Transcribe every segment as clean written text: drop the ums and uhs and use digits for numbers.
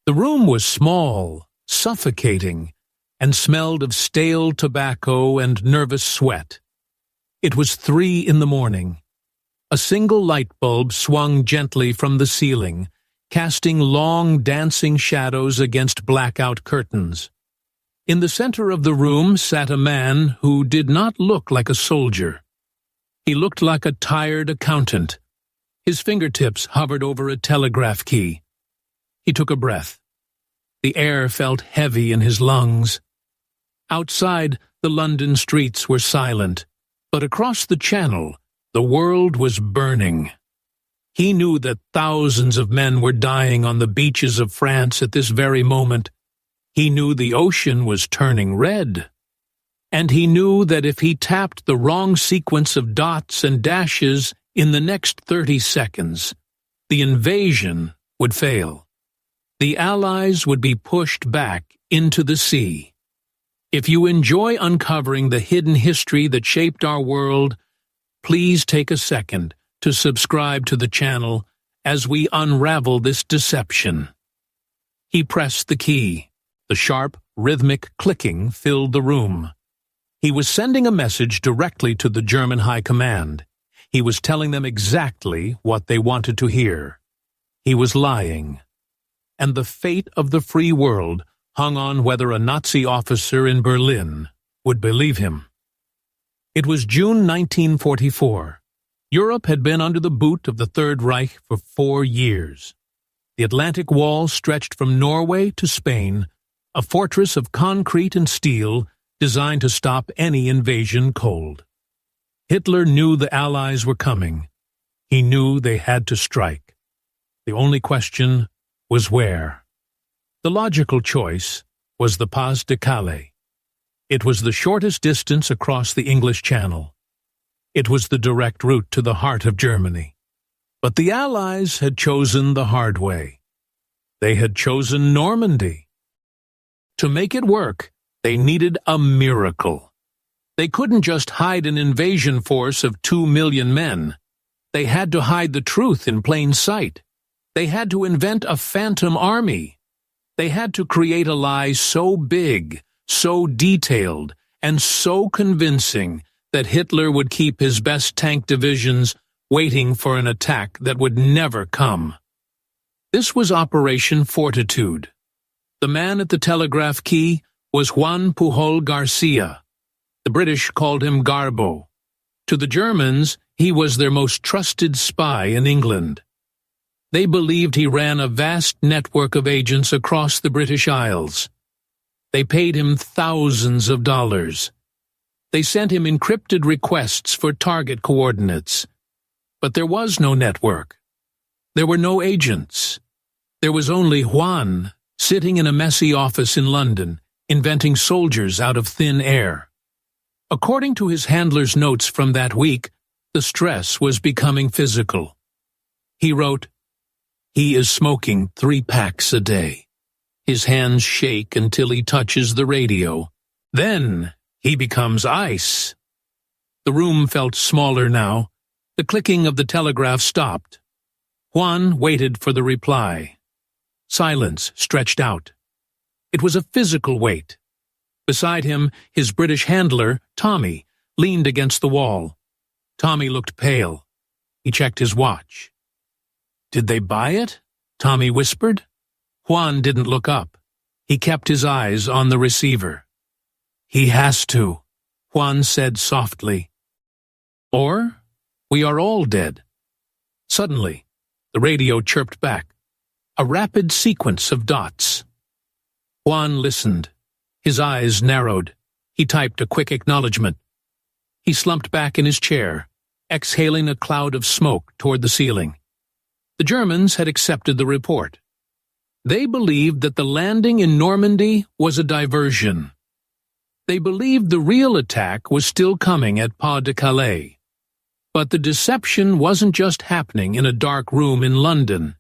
The room was small, suffocating, and smelled of stale tobacco and nervous sweat. It was 3 in the morning. A single light bulb swung gently from the ceiling, casting long dancing shadows against blackout curtains. In the center of the room sat a man who did not look like a soldier. He looked like a tired accountant. His fingertips hovered over a telegraph key. He took a breath. The air felt heavy in his lungs. Outside, the London streets were silent, but across the Channel, the world was burning. He knew that thousands of men were dying on the beaches of France at this very moment. He knew the ocean was turning red. And he knew that if he tapped the wrong sequence of dots and dashes in the next 30 seconds, the invasion would fail. The Allies would be pushed back into the sea. If you enjoy uncovering the hidden history that shaped our world, please take a second to subscribe to the channel as we unravel this deception. He pressed the key. The sharp, rhythmic clicking filled the room. He was sending a message directly to the German High Command. He was telling them exactly what they wanted to hear. He was lying. And the fate of the free world hung on whether a Nazi officer in Berlin would believe him. It was June 1944. Europe had been under the boot of the Third Reich for 4 years. The Atlantic Wall stretched from Norway to Spain, a fortress of concrete and steel designed to stop any invasion cold. Hitler knew the Allies were coming. He knew they had to strike. The only question was where. The logical choice was the Pas-de-Calais. It was the shortest distance across the English Channel. It was the direct route to the heart of Germany. But the Allies had chosen the hard way. They had chosen Normandy. To make it work, they needed a miracle. They couldn't just hide an invasion force of 2 million men. They had to hide the truth in plain sight. They had to invent a phantom army. They had to create a lie so big, so detailed, and so convincing that Hitler would keep his best tank divisions waiting for an attack that would never come. This was Operation Fortitude. The man at the telegraph key was Juan Pujol Garcia. The British called him Garbo. To the Germans, he was their most trusted spy in England. They believed he ran a vast network of agents across the British Isles. They paid him thousands of dollars. They sent him encrypted requests for target coordinates. But there was no network. There were no agents. There was only Juan, sitting in a messy office in London, inventing soldiers out of thin air. According to his handler's notes from that week, the stress was becoming physical. He wrote, "He is smoking 3 packs a day. His hands shake until he touches the radio. Then he becomes ice." The room felt smaller now. The clicking of the telegraph stopped. Juan waited for the reply. Silence stretched out. It was a physical wait. Beside him, his British handler, Tommy, leaned against the wall. Tommy looked pale. He checked his watch. "Did they buy it?" Tommy whispered. Juan didn't look up. He kept his eyes on the receiver. "He has to," Juan said softly. "Or we are all dead." Suddenly, the radio chirped back. A rapid sequence of dots. Juan listened. His eyes narrowed. He typed a quick acknowledgement. He slumped back in his chair, exhaling a cloud of smoke toward the ceiling. The Germans had accepted the report. They believed that the landing in Normandy was a diversion. They believed the real attack was still coming at Pas-de-Calais. But the deception wasn't just happening in a dark room in London.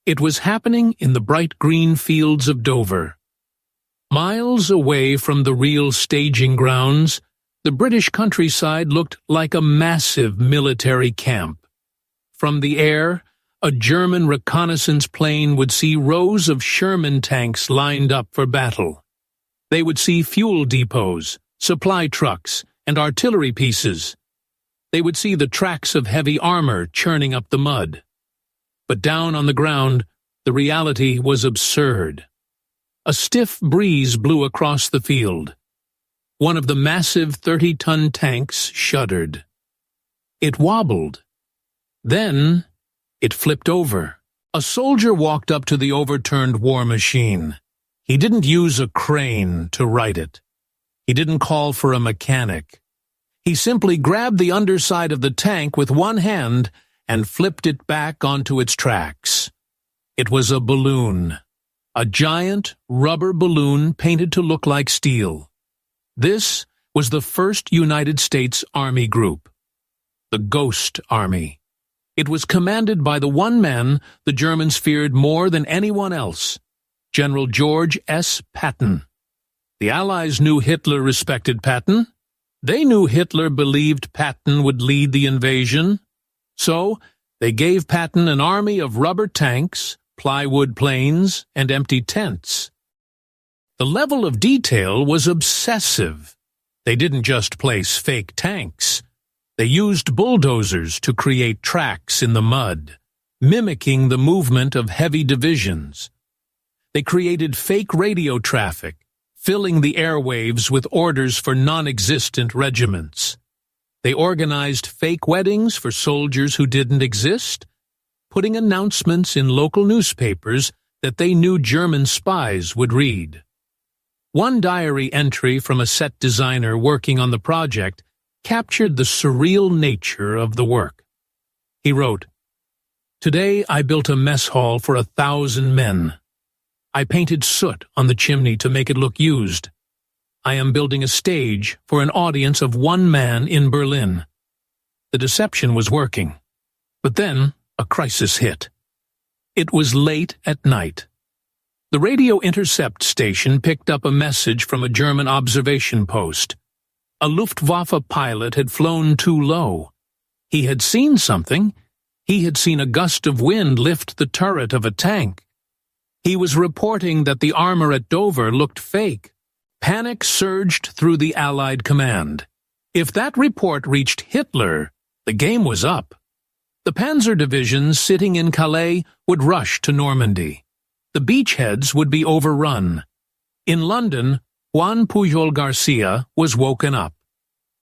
It was happening in the bright green fields of Dover. Miles away from the real staging grounds, the British countryside looked like a massive military camp. From the air, a German reconnaissance plane would see rows of Sherman tanks lined up for battle. They would see fuel depots, supply trucks, and artillery pieces. They would see the tracks of heavy armor churning up the mud. But down on the ground, the reality was absurd. A stiff breeze blew across the field. One of the massive 30-ton tanks shuddered. It wobbled. Then it flipped over. A soldier walked up to the overturned war machine. He didn't use a crane to right it. He didn't call for a mechanic. He simply grabbed the underside of the tank with one hand and flipped it back onto its tracks. It was a balloon. A giant rubber balloon painted to look like steel. This was the 1st United States Army Group, the Ghost Army. It was commanded by the one man the Germans feared more than anyone else, General George S. Patton. The Allies knew Hitler respected Patton. They knew Hitler believed Patton would lead the invasion. So they gave Patton an army of rubber tanks, plywood planes, and empty tents. The level of detail was obsessive. They didn't just place fake tanks. They used bulldozers to create tracks in the mud, mimicking the movement of heavy divisions. They created fake radio traffic, filling the airwaves with orders for non-existent regiments. They organized fake weddings for soldiers who didn't exist, putting announcements in local newspapers that they knew German spies would read. One diary entry from a set designer working on the project captured the surreal nature of the work. He wrote, "Today I built a mess hall for 1,000 men. I painted soot on the chimney to make it look used. I am building a stage for an audience of 1 man in Berlin." The deception was working. But then a crisis hit. It was late at night. The radio intercept station picked up a message from a German observation post. A Luftwaffe pilot had flown too low. He had seen something. He had seen a gust of wind lift the turret of a tank. He was reporting that the armor at Dover looked fake. Panic surged through the Allied command. If that report reached Hitler, the game was up. The Panzer divisions sitting in Calais would rush to Normandy. The beachheads would be overrun. In London, Juan Pujol Garcia was woken up.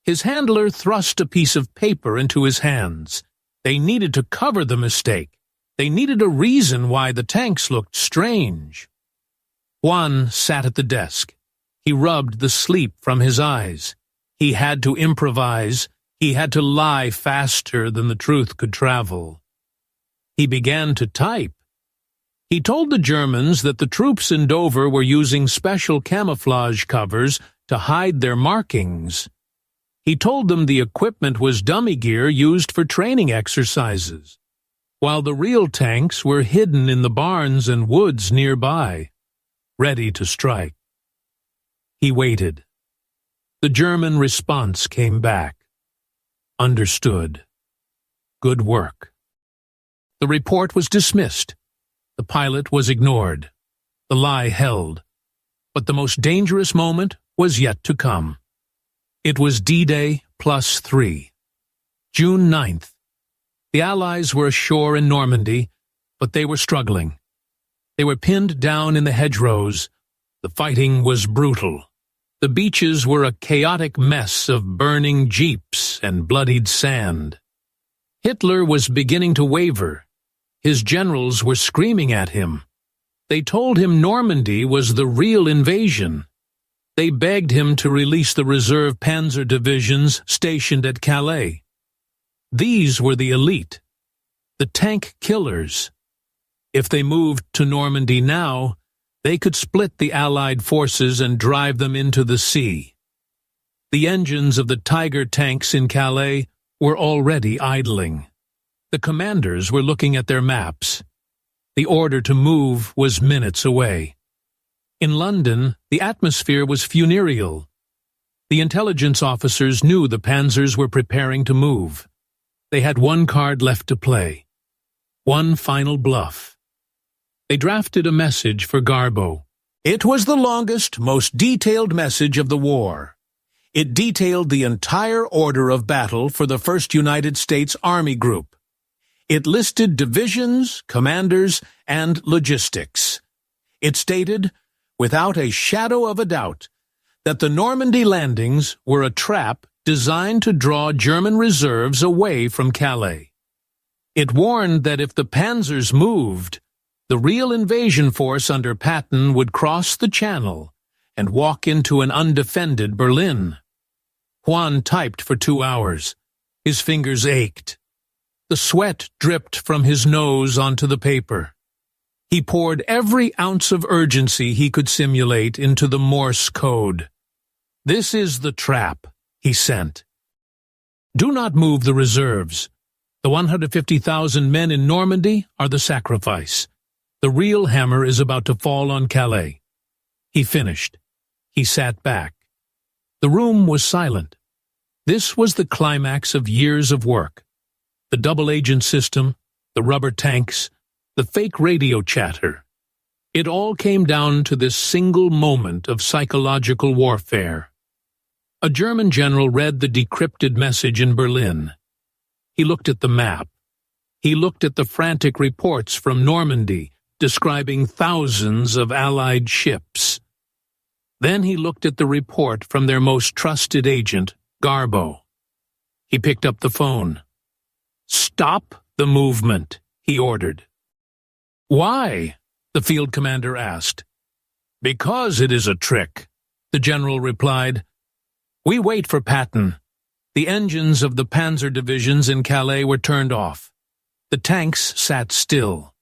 His handler thrust a piece of paper into his hands. They needed to cover the mistake. They needed a reason why the tanks looked strange. Juan sat at the desk. He rubbed the sleep from his eyes. He had to improvise. He had to lie faster than the truth could travel. He began to type. He told the Germans that the troops in Dover were using special camouflage covers to hide their markings. He told them the equipment was dummy gear used for training exercises, while the real tanks were hidden in the barns and woods nearby, ready to strike. He waited. The German response came back. Understood. Good work. The report was dismissed. The pilot was ignored. The lie held. But the most dangerous moment was yet to come. It was D-Day +3. June 9th. The Allies were ashore in Normandy, but they were struggling. They were pinned down in the hedgerows. The fighting was brutal. The beaches were a chaotic mess of burning jeeps and bloodied sand. Hitler was beginning to waver. His generals were screaming at him. They told him Normandy was the real invasion. They begged him to release the reserve panzer divisions stationed at Calais. These were the elite, the tank killers. If they moved to Normandy now, they could split the Allied forces and drive them into the sea. The engines of the Tiger tanks in Calais were already idling. The commanders were looking at their maps. The order to move was minutes away. In London, the atmosphere was funereal. The intelligence officers knew the Panzers were preparing to move. They had one card left to play. One final bluff. They drafted a message for Garbo. It was the longest, most detailed message of the war. It detailed the entire order of battle for the 1st United States Army Group. It listed divisions, commanders, and logistics. It stated, without a shadow of a doubt, that the Normandy landings were a trap designed to draw German reserves away from Calais. It warned that if the Panzers moved, the real invasion force under Patton would cross the Channel and walk into an undefended Berlin. Juan typed for 2 hours. His fingers ached. The sweat dripped from his nose onto the paper. He poured every ounce of urgency he could simulate into the Morse code. "This is the trap," he sent. "Do not move the reserves. The 150,000 men in Normandy are the sacrifice. The real hammer is about to fall on Calais." He finished. He sat back. The room was silent. This was the climax of years of work. The double-agent system, the rubber tanks, the fake radio chatter. It all came down to this single moment of psychological warfare. A German general read the decrypted message in Berlin. He looked at the map. He looked at the frantic reports from Normandy describing thousands of Allied ships. Then he looked at the report from their most trusted agent, Garbo. He picked up the phone. "Stop the movement," he ordered. "Why?" the field commander asked. "Because it is a trick," the general replied. "We wait for Patton." The engines of the Panzer divisions in Calais were turned off. The tanks sat still.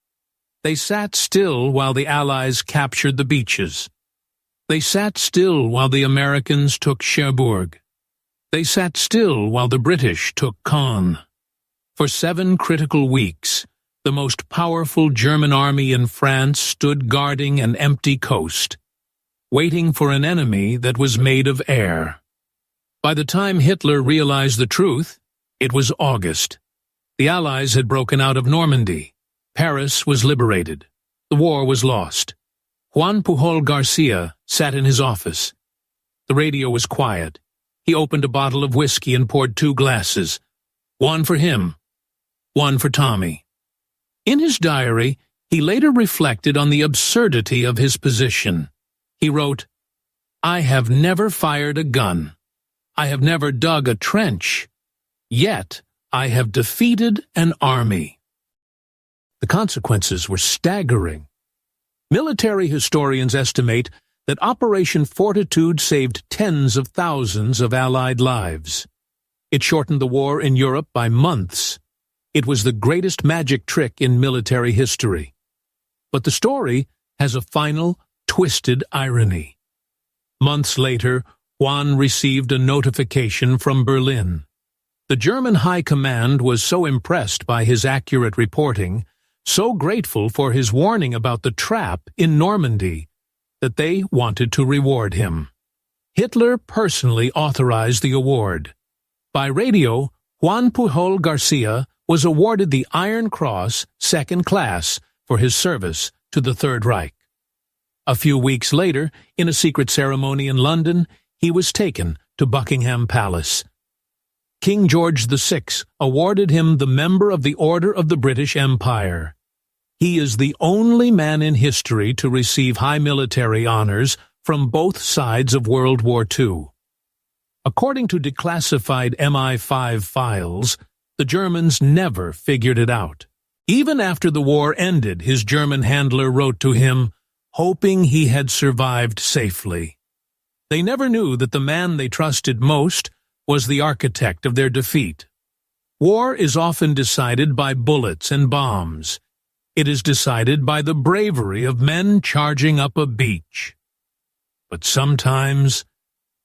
They sat still while the Allies captured the beaches. They sat still while the Americans took Cherbourg. They sat still while the British took Caen. For 7 critical weeks, the most powerful German army in France stood guarding an empty coast, waiting for an enemy that was made of air. By the time Hitler realized the truth, it was August. The Allies had broken out of Normandy. Paris was liberated. The war was lost. Juan Pujol Garcia sat in his office. The radio was quiet. He opened a bottle of whiskey and poured 2 glasses. One for him, one for Tommy. In his diary, he later reflected on the absurdity of his position. He wrote, "I have never fired a gun. I have never dug a trench. Yet I have defeated an army." The consequences were staggering. Military historians estimate that Operation Fortitude saved tens of thousands of Allied lives. It shortened the war in Europe by months. It was the greatest magic trick in military history. But the story has a final, twisted irony. Months later, Juan received a notification from Berlin. The German High Command was so impressed by his accurate reporting, so grateful for his warning about the trap in Normandy, that they wanted to reward him. Hitler personally authorized the award. By radio, Juan Pujol Garcia was awarded the Iron Cross, 2nd class, for his service to the Third Reich. A few weeks later, in a secret ceremony in London, he was taken to Buckingham Palace. King George VI awarded him the Member of the Order of the British Empire. He is the only man in history to receive high military honors from both sides of World War II. According to declassified MI5 files, the Germans never figured it out. Even after the war ended, his German handler wrote to him, hoping he had survived safely. They never knew that the man they trusted most was the architect of their defeat. War is often decided by bullets and bombs. It is decided by the bravery of men charging up a beach. But sometimes,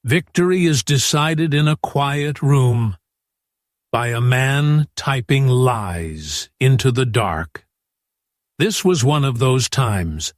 victory is decided in a quiet room by a man typing lies into the dark. This was one of those times.